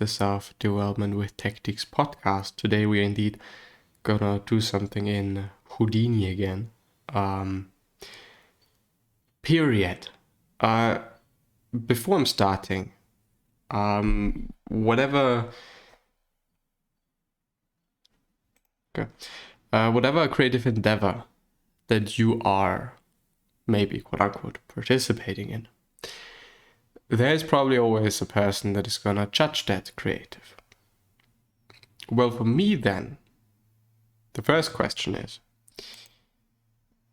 the Self-Development with Tactics podcast. Today we're indeed gonna do something in Houdini again. Period. Before I'm starting, whatever creative endeavor that you are maybe quote unquote participating in, there's probably always a person that is gonna judge that creative. Well, for me then, the first question is,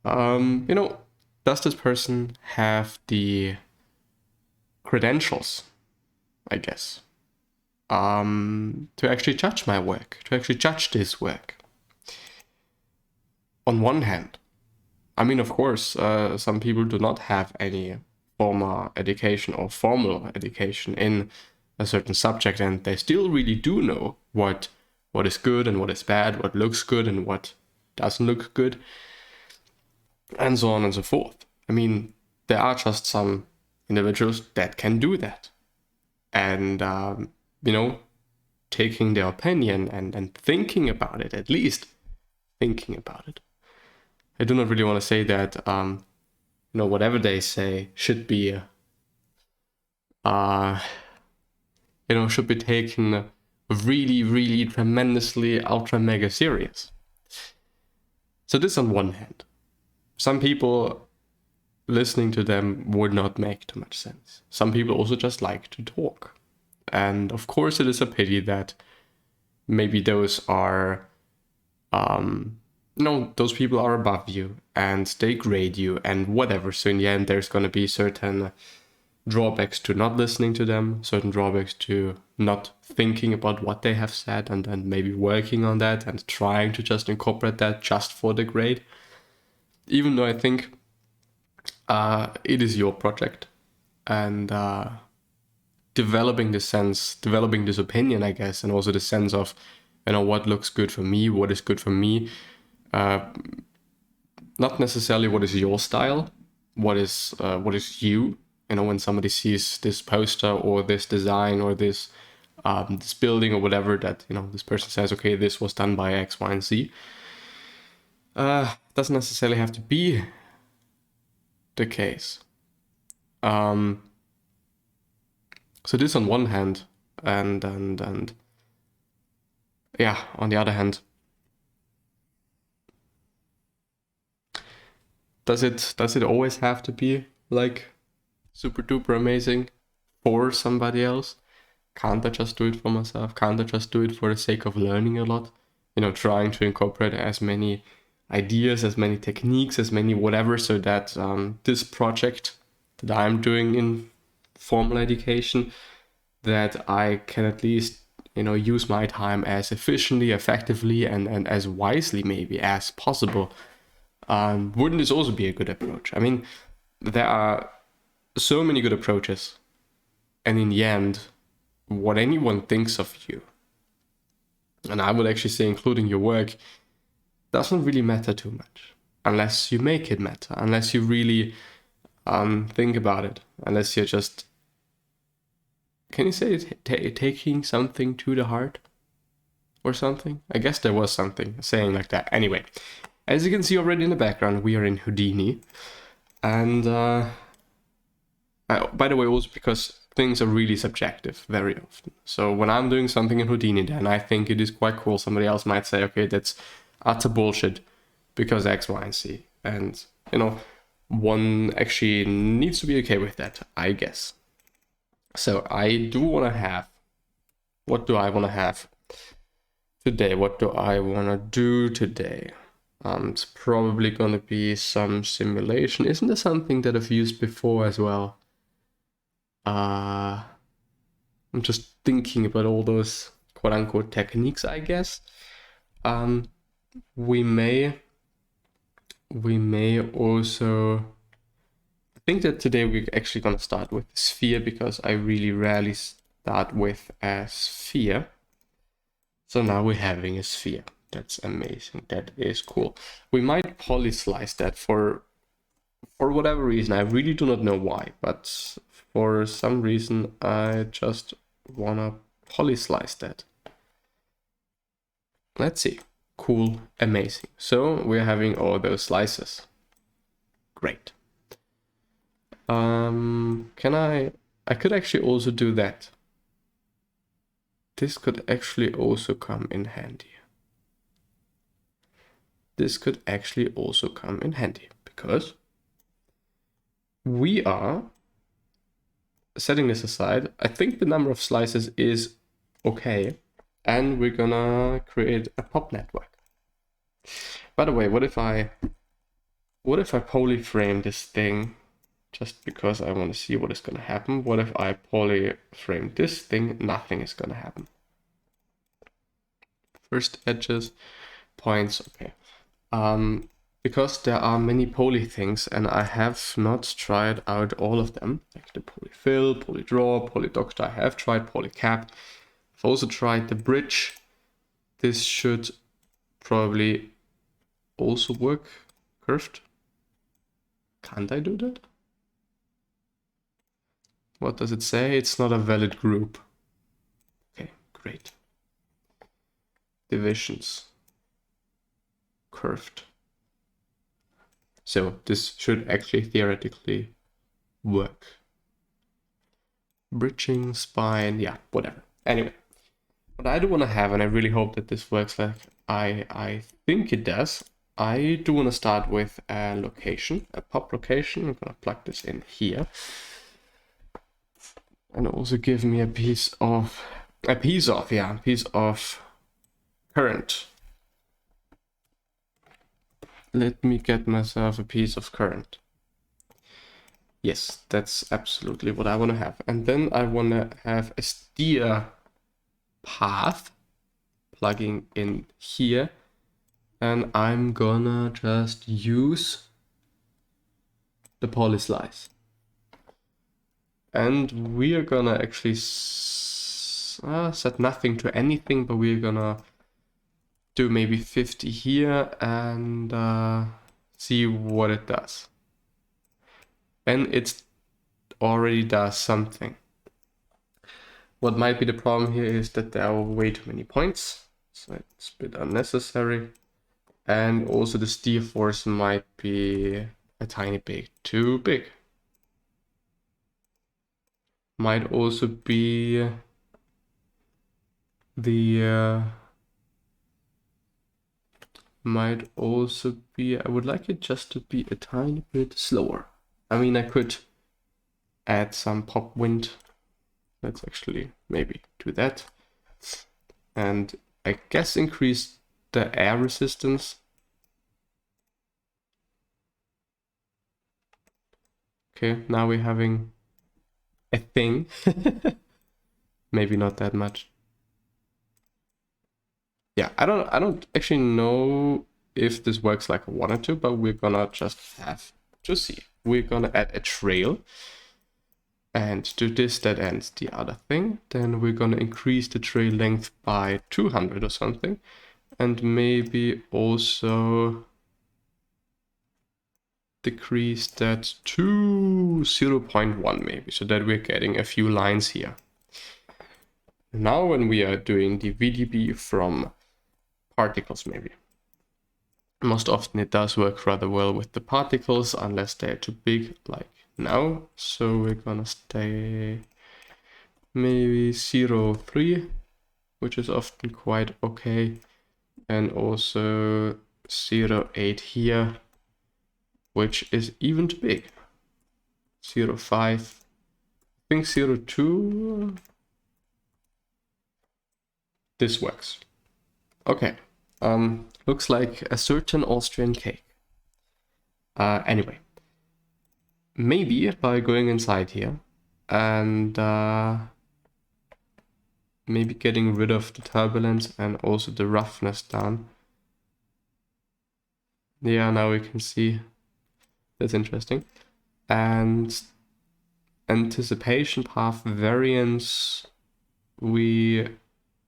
does this person have the credentials, I guess, to actually judge my work, to actually judge this work? On one hand, I mean, of course, some people do not have any formal education or formal education in a certain subject, and they still really do know what is good and what is bad, what looks good and what doesn't look good, and so on and so forth. I mean, there are just some individuals that can do that. And, taking their opinion and thinking about it, at least thinking about it. I do not really want to say that, whatever they say should be, should be taken really, really tremendously ultra mega serious. So this on one hand. Some people, listening to them would not make too much sense. Some people also just like to talk. And of course it is a pity that maybe those are, those people are above you and they grade you and whatever. So in the end, there's going to be certain drawbacks to not listening to them, certain drawbacks to not thinking about what they have said and then maybe working on that and trying to just incorporate that just for the grade. Even though I think it is your project and developing this opinion, I guess, and also the sense of, what looks good for me, what is good for me. Not necessarily what is your style, what is you. When somebody sees this poster or this design or this building or whatever, that this person says, okay, this was done by X, Y, and Z. Doesn't necessarily have to be the case. So this on one hand, and on the other hand, does it always have to be like super duper amazing for somebody else? Can't I just do it for myself? Can't I just do it for the sake of learning a lot? Trying to incorporate as many ideas, as many techniques, as many whatever, so that this project that I'm doing in formal education, that I can at least use my time as efficiently, effectively, and as wisely maybe as possible. Wouldn't this also be a good approach? I mean, there are so many good approaches, and in the end, what anyone thinks of you, and I would actually say including your work, doesn't really matter too much, unless you make it matter, unless you really think about it, unless you're just, can you say taking something to the heart or something? I guess there was something saying like that. Anyway, as you can see already in the background, we are in Houdini. And by the way, also because things are really subjective very often. So when I'm doing something in Houdini, then I think it is quite cool. Somebody else might say, okay, that's utter bullshit because X, Y, and Z. And, one actually needs to be okay with that, I guess. So I do want to have, what do I want to have today? What do I want to do today? It's probably going to be some simulation. Isn't there something that I've used before as well? I'm just thinking about all those quote-unquote techniques, I guess. We may also, I think that today we're actually going to start with the sphere, because I really rarely start with a sphere. So now we're having a sphere. That's amazing. That is cool. We might polyslice that for whatever reason. I really do not know why, but for some reason I just wanna poly slice that. Let's see. Cool, amazing. So we're having all those slices. Great. I could actually also do that. This could actually also come in handy. This could actually also come in handy because we are setting this aside. I think the number of slices is okay, and we're gonna create a pop network. By the way, what if I polyframe this thing just because I want to see what is gonna happen? What if I polyframe this thing? Nothing is gonna happen. First edges, points, okay. Because there are many poly things and I have not tried out all of them, like the polyfill, polydraw, polydoctor. I have tried polycap. I've also tried the bridge. This should probably also work curved. Can't I do that? What does it say? It's not a valid group. Okay, great. Divisions. Curved. So this should actually theoretically work. Bridging, spine, yeah, whatever. Anyway, what I do want to have, and I really hope that this works like I think it does, I do want to start with a location, a pop location. I'm going to plug this in here. And also give me a piece of current. Let me get myself a piece of current. Yes, that's absolutely what I want to have. And then I want to have a steer path plugging in here. And I'm gonna just use the poly slice. And we are gonna actually set nothing to anything, but we're gonna do maybe 50 here and see what it does. And it already does something. What might be the problem here is that there are way too many points, so it's a bit unnecessary. And also the steer force might be a tiny bit too big. Might also be I would like it just to be a tiny bit slower. I mean, I could add some pop wind. Let's actually maybe do that. And I guess increase the air resistance. Okay, now we're having a thing. Maybe not that much. Yeah, I don't actually know if this works like I wanted to, but we're gonna just have to see. We're gonna add a trail. And to this, that ends the other thing. Then we're gonna increase the trail length by 200 or something. And maybe also decrease that to 0.1 maybe, so that we're getting a few lines here. Now when we are doing the VDB from particles maybe, most often it does work rather well with the particles unless they're too big like now. So we're gonna stay maybe 0.3, which is often quite okay, and also 0.8 here, which is even too big. 0.5, I think 0.2. This works. Okay, looks like a certain Austrian cake. Anyway, maybe by going inside here and maybe getting rid of the turbulence and also the roughness down. Yeah, now we can see. That's interesting. And anticipation path variance, we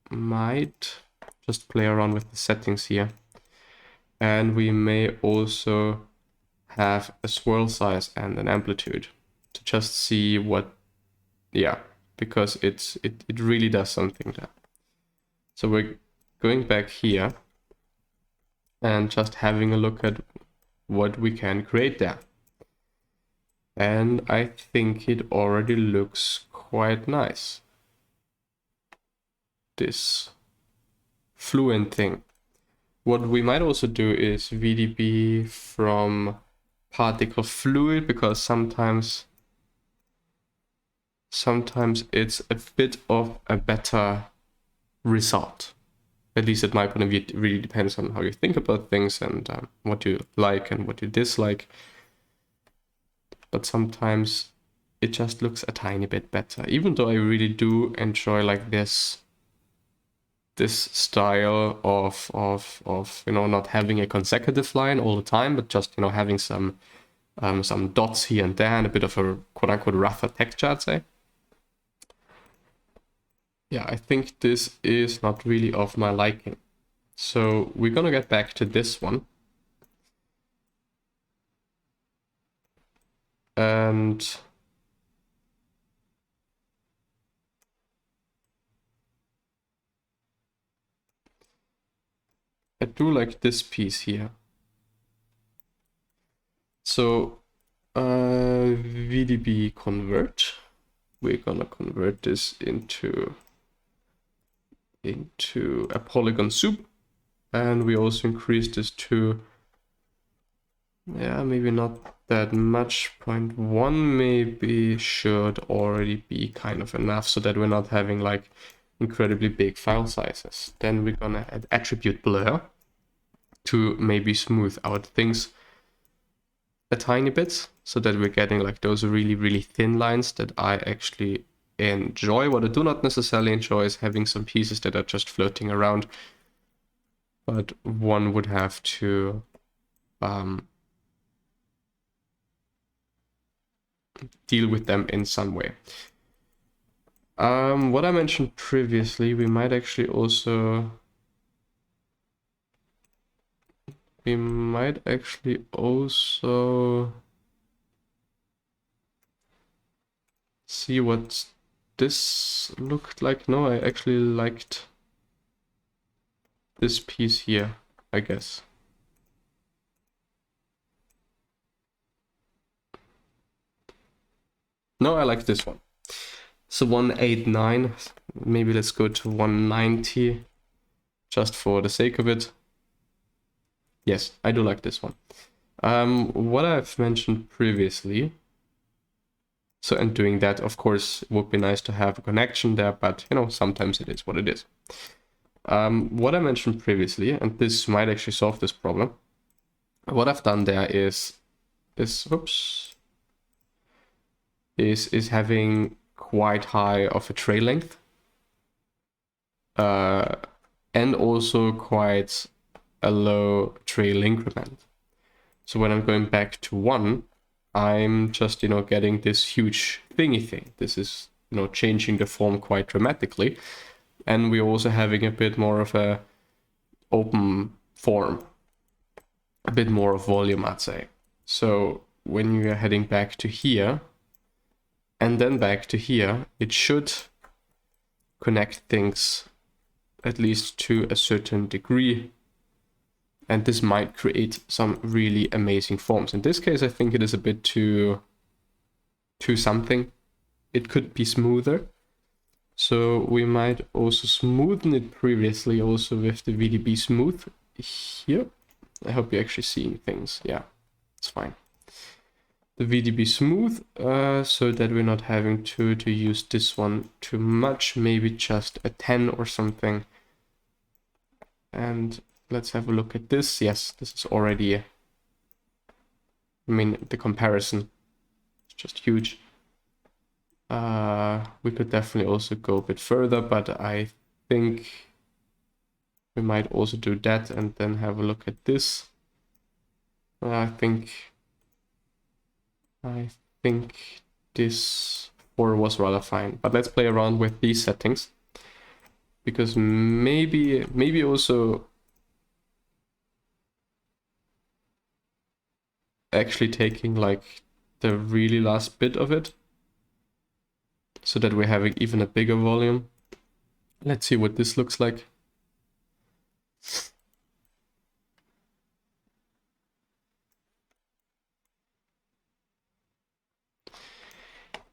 might just play around with the settings here. And we may also have a swirl size and an amplitude to just see what, yeah, because it really does something there. So we're going back here and just having a look at what we can create there. And I think it already looks quite nice. This fluent thing. What we might also do is VDB from particle fluid, because sometimes it's a bit of a better result. At least at my point of view, it really depends on how you think about things and what you like and what you dislike. But sometimes it just looks a tiny bit better, even though I really do enjoy like this style of not having a consecutive line all the time, but just having some dots here and there and a bit of a quote-unquote rougher texture, I'd say. Yeah, I think this is not really of my liking. So we're gonna get back to this one. And I do like this piece here. So VDB convert. We're gonna convert this into a polygon soup, and we also increase this to, yeah, maybe not that much. 0.1 maybe should already be kind of enough, so that we're not having like incredibly big file sizes. Then we're gonna add attribute blur to maybe smooth out things a tiny bit, so that we're getting like those really, really thin lines that I actually enjoy. What I do not necessarily enjoy is having some pieces that are just floating around, but one would have to deal with them in some way. What I mentioned previously, we might actually also see what this looked like. No, I actually liked this piece here, I guess. No, I like this one. So 189, maybe let's go to 190, just for the sake of it. Yes, I do like this one. What I've mentioned previously, so, and doing that, of course, would be nice to have a connection there, but sometimes it is what it is. What I mentioned previously, and this might actually solve this problem, what I've done there is having quite high of a trail length, and also quite a low trail increment. So when I'm going back to 1, I'm just getting this huge thingy thing. This is changing the form quite dramatically, and we're also having a bit more of a open form, a bit more of volume, I'd say. So when you're heading back to here and then back to here, it should connect things at least to a certain degree, and this might create some really amazing forms. In this case, I think it is a bit too something. It could be smoother, so we might also smoothen it previously also with the VDB smooth here. I hope you're actually seeing things. Yeah, it's fine. The VDB smooth, so that we're not having to use this one too much, maybe just a 10 or something. And let's have a look at this. Yes, this is already, I mean, the comparison is just huge. We could definitely also go a bit further, but I think we might also do that and then have a look at this. I think this 4 was rather fine, but let's play around with these settings, because maybe also actually taking like the really last bit of it so that we're having even a bigger volume. Let's see what this looks like.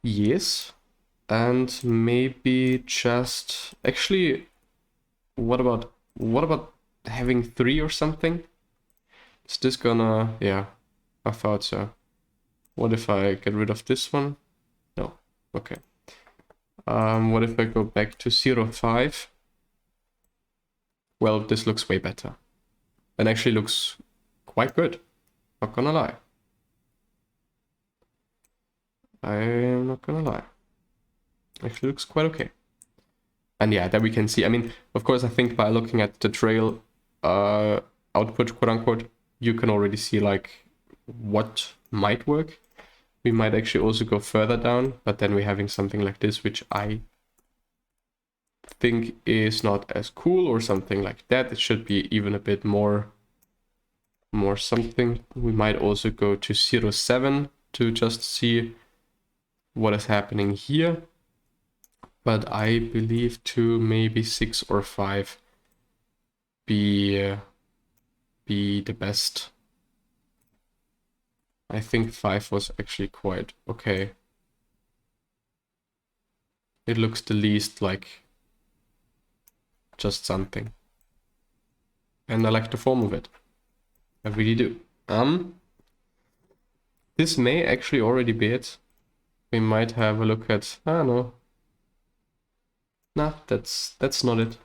Yes, and maybe just actually, what about having 3 or something? Is this gonna, yeah, I thought so. What if I get rid of this one? No, okay. What if I go back to 0.5? Well, this looks way better. And actually looks quite good, not gonna lie. I'm not gonna lie. Actually looks quite okay. And yeah, that we can see. I mean, of course, I think by looking at the trail output, quote unquote, you can already see like what might work. We might actually also go further down, but then we're having something like this, which I think is not as cool, or something like that. It should be even a bit more something. We might also go to 0.7 to just see what is happening here. But I believe to maybe 6 or 5 be the best. I think 5 was actually quite okay. It looks the least like just something. And I like the form of it. I really do. This may actually already be it. We might have a look at, I don't know. Nah, that's not it.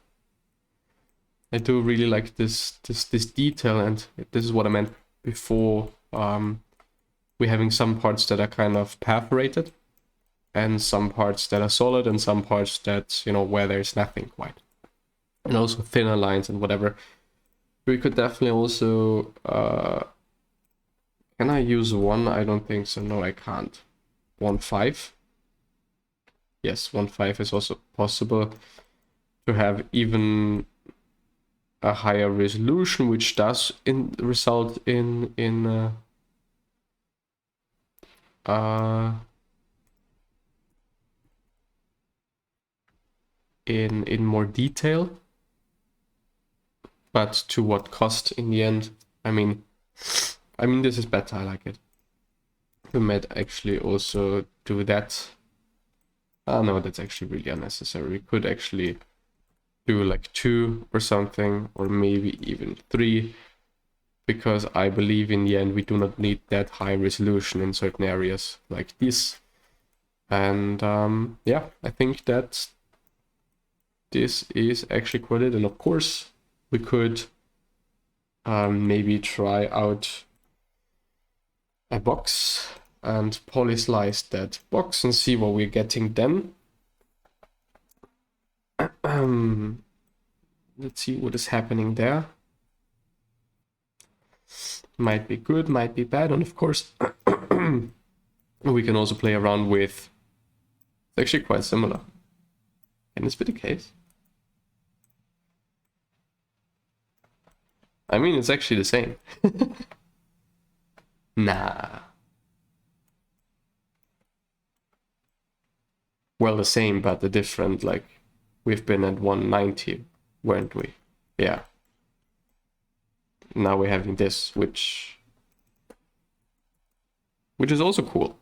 I do really like this detail, and this is what I meant before. We're having some parts that are kind of perforated, and some parts that are solid, and some parts that, you know, where there's nothing quite. And also thinner lines and whatever. We could definitely also, can I use 1? I don't think so. No, I can't. 1.5. Yes, 1.5 is also possible to have even a higher resolution, which does result in more detail. But to what cost in the end? I mean, this is better. I like it. We might actually also do that. Oh no, that's actually really unnecessary. We could actually do like 2 or something, or maybe even 3, because I believe in the end we do not need that high resolution in certain areas like this. And yeah, I think that this is actually quite it. And of course, we could maybe try out a box and polyslice that box and see what we're getting then. Let's see what is happening there. Might be good, might be bad, and of course we can also play around with, it's actually quite similar. Can this be the case? I mean, it's actually the same. Nah. Well, the same, but the different, like, we've been at 190, weren't we? Yeah. Now we're having this, which is also cool,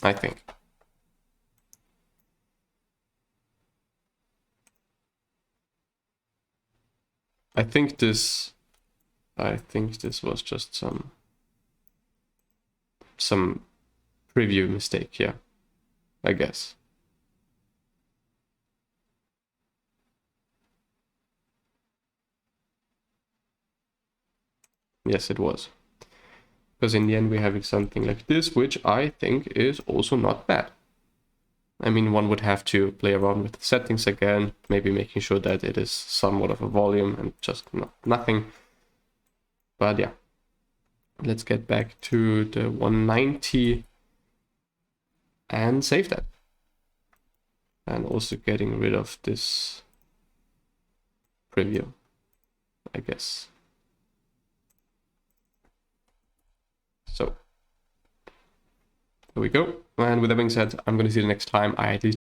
I think. I think this was just some preview mistake, yeah, I guess. Yes, it was. Because in the end we're having something like this, which I think is also not bad. I mean, one would have to play around with the settings again, maybe making sure that it is somewhat of a volume and just nothing. But yeah, let's get back to the 190 and save that. And also getting rid of this preview, I guess. So There we go. And with that being said, I'm going to see you next time I at least